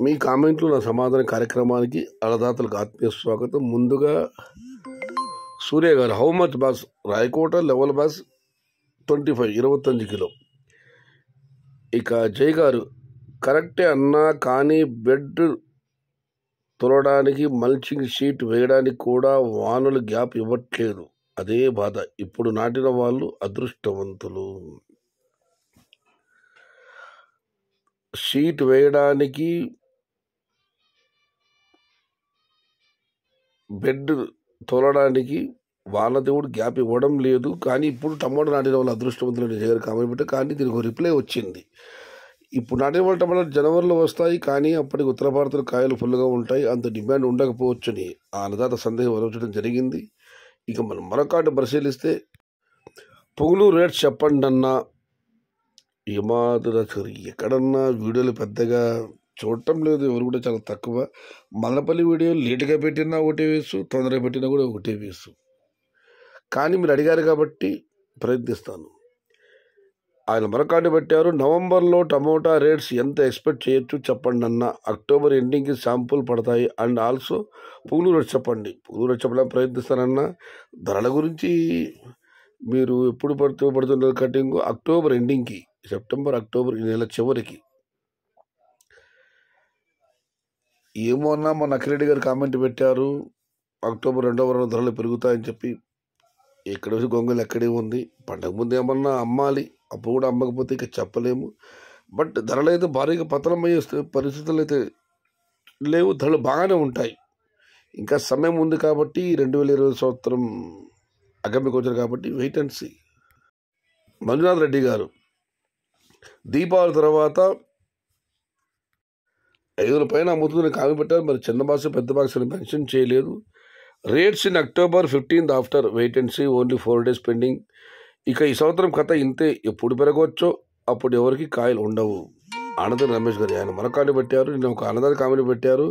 మీ కామెంట్లు నా సమాధాన కార్యక్రమానికి అన్నదాతలకు ఆత్మీయ స్వాగతం. ముందుగా Surya garu, how much boss? Rayakota level boss 25 25 kilo. ఇక జై గారు, కరెక్టే అన్నా, కానీ బెడ్ తొలడానికి మల్చింగ్ షీట్ వేయడానికి కూడా వానలు గ్యాప్ ఇవ్వట్లేదు, అదే బాధ. ఇప్పుడు నాటిన వాళ్ళు అదృష్టవంతులు. షీట్ వేయడానికి బెడ్ తోలడానికి వానదేవుడు గ్యాప్ ఇవ్వడం లేదు, కానీ ఇప్పుడు టమాటో నాటిన వాళ్ళు అదృష్టవంతులు జగన్ కామెంట్ పెట్టారు. కానీ దీనికి ఒక రిప్లై వచ్చింది. ఇప్పుడు నాటిన వాళ్ళు టమాటో జనవరిలో వస్తాయి, కానీ అప్పటికి ఉత్తర భారతంలో కాయలు ఫుల్గా ఉంటాయి, అంత డిమాండ్ ఉండకపోవచ్చని ఆ అన్నదాత సందేహం వలచడం జరిగింది. ఇక మనం మరొకటి పరిశీలిస్తే, పొగులు రేట్స్ చెప్పండి అన్న ఏమాత్రం ఎక్కడన్నా వీడియోలు పెద్దగా చూడటం లేదు, ఎవరు కూడా చాలా తక్కువ. మదనపల్లి వీడియో లేటుగా పెట్టినా ఒకటే వేసు, తొందరగా పెట్టినా కూడా ఒకటే వేసు. కానీ మీరు అడిగారు కాబట్టి ప్రయత్నిస్తాను. ఆయన మరొకటి పెట్టారు, నవంబర్లో టమోటా రేట్స్ ఎంత ఎక్స్పెక్ట్ చేయొచ్చు చెప్పండి అన్న, అక్టోబర్ ఎండింగ్కి శాంపుల్ పడతాయి, అండ్ ఆల్సో పువ్వులు రేట్స్ చెప్పండి. పువ్వులు రేట్స్ చెప్పడానికి ప్రయత్నిస్తానన్న. ధరల గురించి మీరు ఎప్పుడు పడుతున్నారు కటింగ్? అక్టోబర్ ఎండింగ్కి, సెప్టెంబర్ అక్టోబర్ ఈ నెల చివరికి. ఏమో అన్నా, మా నకిరెడ్డి గారు కామెంట్ పెట్టారు, అక్టోబర్ 2వ వారంలో ధరలు పెరుగుతాయని చెప్పి. ఎక్కడ వచ్చి గొంగలు ఎక్కడే ఉంది. పండగ ముందు ఏమన్నా అమ్మాలి, అప్పుడు కూడా అమ్మకపోతే ఇక చెప్పలేము. బట్ ధరలు అయితే భారీగా పతనమయ్యే పరిస్థితులు అయితే లేవు, ధరలు బాగానే ఉంటాయి. ఇంకా సమయం ఉంది కాబట్టి 2020 సంవత్సరం అగమ్యకు వచ్చారు కాబట్టి wait and see. Manjunath Reddy గారు, దీపావళి తర్వాత 5,000 పైన అమ్ముతుందని కామెంట్ పెట్టారు. మరి చిన్న బాక్స్ పెద్ద బాక్స్ అని మెన్షన్ చేయలేదు. Rates in October 15th after wait and see, only 4 days pending. ఇక ఈ సంవత్సరం కథ ఇంతే, ఎప్పుడు పెరగవచ్చో అప్పుడు ఎవరికి కాయలు ఉండవు. ఆనంద్ రమేష్ గారు ఆయన మరొకటి పెట్టారు. నేను ఒక ఆనందాన్ని కామెంట్ పెట్టారు,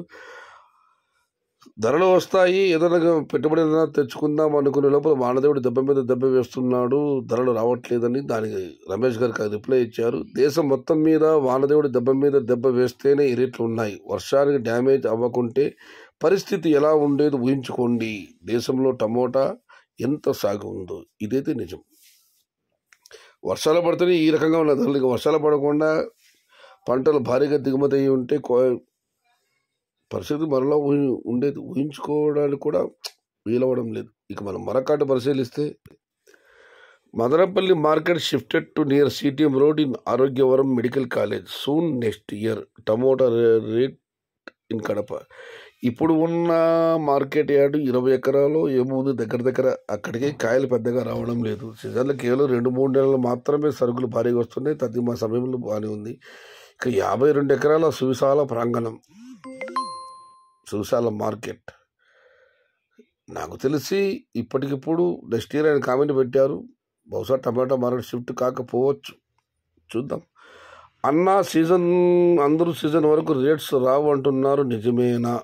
ధరలు వస్తాయి, ఏదైనా పెట్టుబడి తెచ్చుకుందాం అనుకునే లోపల వానదేవుడు దెబ్బ మీద దెబ్బ వేస్తున్నాడు, ధరలు రావట్లేదని దానికి రమేష్ గారికి రిప్లై ఇచ్చారు. దేశం మొత్తం మీద వానదేవుడు దెబ్బ మీద దెబ్బ వేస్తేనే ఈ రేట్లు ఉన్నాయి. వర్షానికి డ్యామేజ్ అవ్వకుంటే పరిస్థితి ఎలా ఉండేది ఊహించుకోండి. దేశంలో టమోటా ఎంత సాగు ఉందో, ఇదైతే నిజం. వర్షాలు పడితేనే ఈ రకంగా ఉన్న ధరలు. వర్షాలు పడకుండా పంటలు భారీగా దిగుమతి అయ్యి ఉంటే పరిస్థితి మరలా ఉండేది, ఊహించుకోవడానికి కూడా వీలవడం లేదు. ఇక మనం మరొకటి పరిశీలిస్తే, Madanapalle market shifted to near CTM road in Arogyavaram medical college soon next year. Tomato rate in Kadapa. ఇప్పుడు ఉన్న మార్కెట్ యార్డ్ 20 ఎకరాలు ఏముంది, దగ్గర అక్కడికి కాయలు పెద్దగా రావడం లేదు. సీజన్లో కేవలం 2-3 నెలలు మాత్రమే సరుకులు భారీగా వస్తున్నాయి, తది మా సమయంలో బాగానే ఉంది. ఇక 52 ఎకరాల సువిశాల ప్రాంగణం, సువిశాల మార్కెట్. నాకు తెలిసి ఇప్పటికిప్పుడు నెక్స్ట్ ఇయర్ ఆయన కామెంట్ పెట్టారు, బహుశా టమాటా మార్కెట్ షిఫ్ట్ కాకపోవచ్చు, చూద్దాం. అన్నా అందరూ సీజన్ వరకు రేట్స్ రావు అంటున్నారు, నిజమేనా?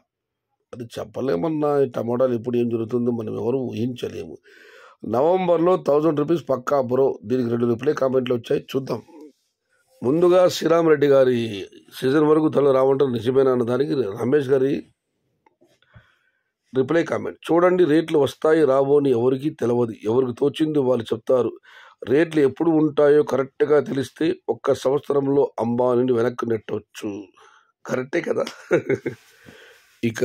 అది చెప్పలేమన్నా. టమాటాలు ఇప్పుడు ఏం జరుగుతుందో మనం ఎవరు ఊహించలేము. నవంబర్లో 1000 రూపీస్ పక్కా బ్రో. దీనికి 2 రిప్లై కామెంట్లు వచ్చాయి, చూద్దాం. ముందుగా శ్రీరామ్ రెడ్డి గారి సీజన్ వరకు ధరలు రావంటారు, నిజమేనా అన్న దానికి రమేష్ గారి రిప్లై కామెంట్. చూడండి, రేట్లు వస్తాయి రావో అని ఎవరికి తెలియదు, ఎవరికి తోచింది వాళ్ళు చెప్తారు. రేట్లు ఎప్పుడు ఉంటాయో కరెక్ట్గా తెలిస్తే 1 సంవత్సరంలో అంబానీని వెనక్కి నెట్టవచ్చు. కరెక్టే కదా. ఇక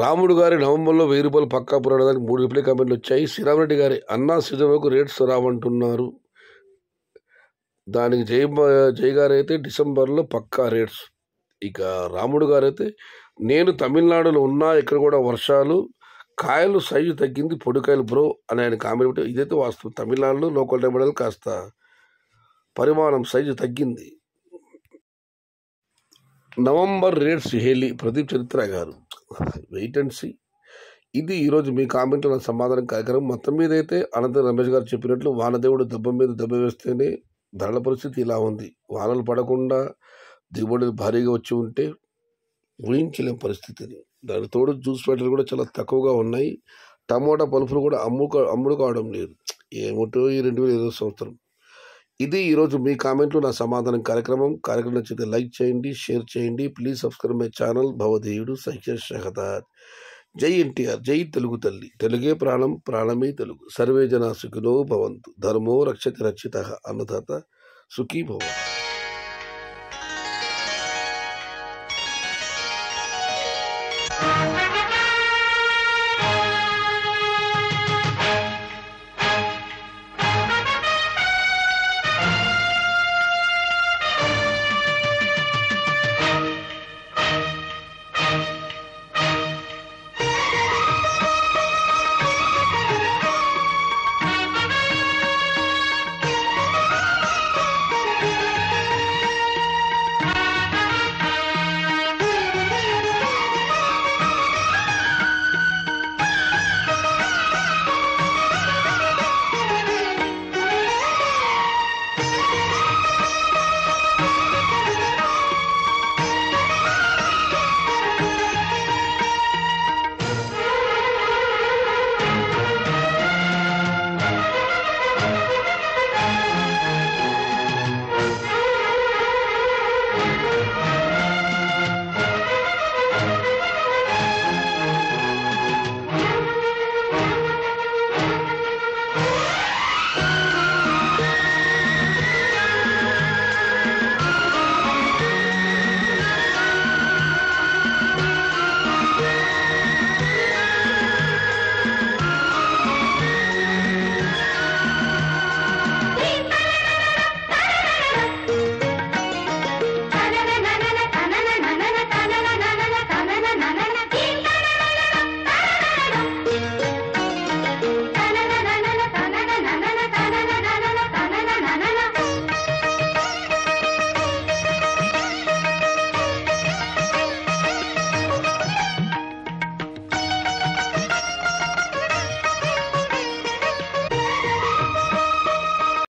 రాముడు గారి నవంబర్లో 1000 రూపాయలు పక్కా పురాడానికి 3 రిప్లై కామెంట్లు వచ్చాయి. శ్రీరామరెడ్డి గారి అన్నా సీజన్ వరకు రేట్స్ రావంటున్నారు, దానికి జై గారు అయితే డిసెంబర్లో పక్కా రేట్స్. ఇక రాముడు గారు అయితే, నేను తమిళనాడులో ఉన్నా, ఇక్కడ కూడా వర్షాలు, కాయలు సైజు తగ్గింది, పొడికాయలు బ్రో అని ఆయన కామెంట్ పెట్టి. ఇదైతే వాస్తవం, తమిళనాడులో లోకల్ టమాటాలు కాస్త పరిమాణం సైజు తగ్గింది. నవంబర్ రేట్స్ హేలీ ప్రదీప్ చరిత్ర గారు, వెయిట్ అండ్ సీ. ఇది ఈరోజు మీ కామెంట్లో నా సమాధానం కార్యక్రమం. మొత్తం మీద అయితే అనంత రమేష్ గారు చెప్పినట్లు వానదేవుడు దెబ్బ మీద దెబ్బ వేస్తేనే ధరల పరిస్థితి ఇలా ఉంది. వానలు పడకుండా దిగుబడి భారీగా వచ్చి ఉంటే ఊహించలేం పరిస్థితిని. దాని తోడు జ్యూస్ ఫ్యాక్టరీలు కూడా చాలా తక్కువగా ఉన్నాయి. టమోటా పలుపులు కూడా అమ్ముడు కావడం లేదు. ఏమిటో ఈ 2020 సంవత్సరం. ఇది ఈరోజు మీ కామెంట్లు నా సమాధానం కార్యక్రమం నచ్చితే లైక్ చేయండి, షేర్ చేయండి. Please subscribe my channel భవదేయుడు సైక్య షహదాద్. జై ఎన్టీఆర్, జై తెలుగు తల్లి. తెలుగే ప్రాణం, ప్రాణమే తెలుగు. సర్వే జనా సుఖినో భవంతు. ధర్మో రక్షతి రక్షితః. అన్నదాత సుఖీ భవ.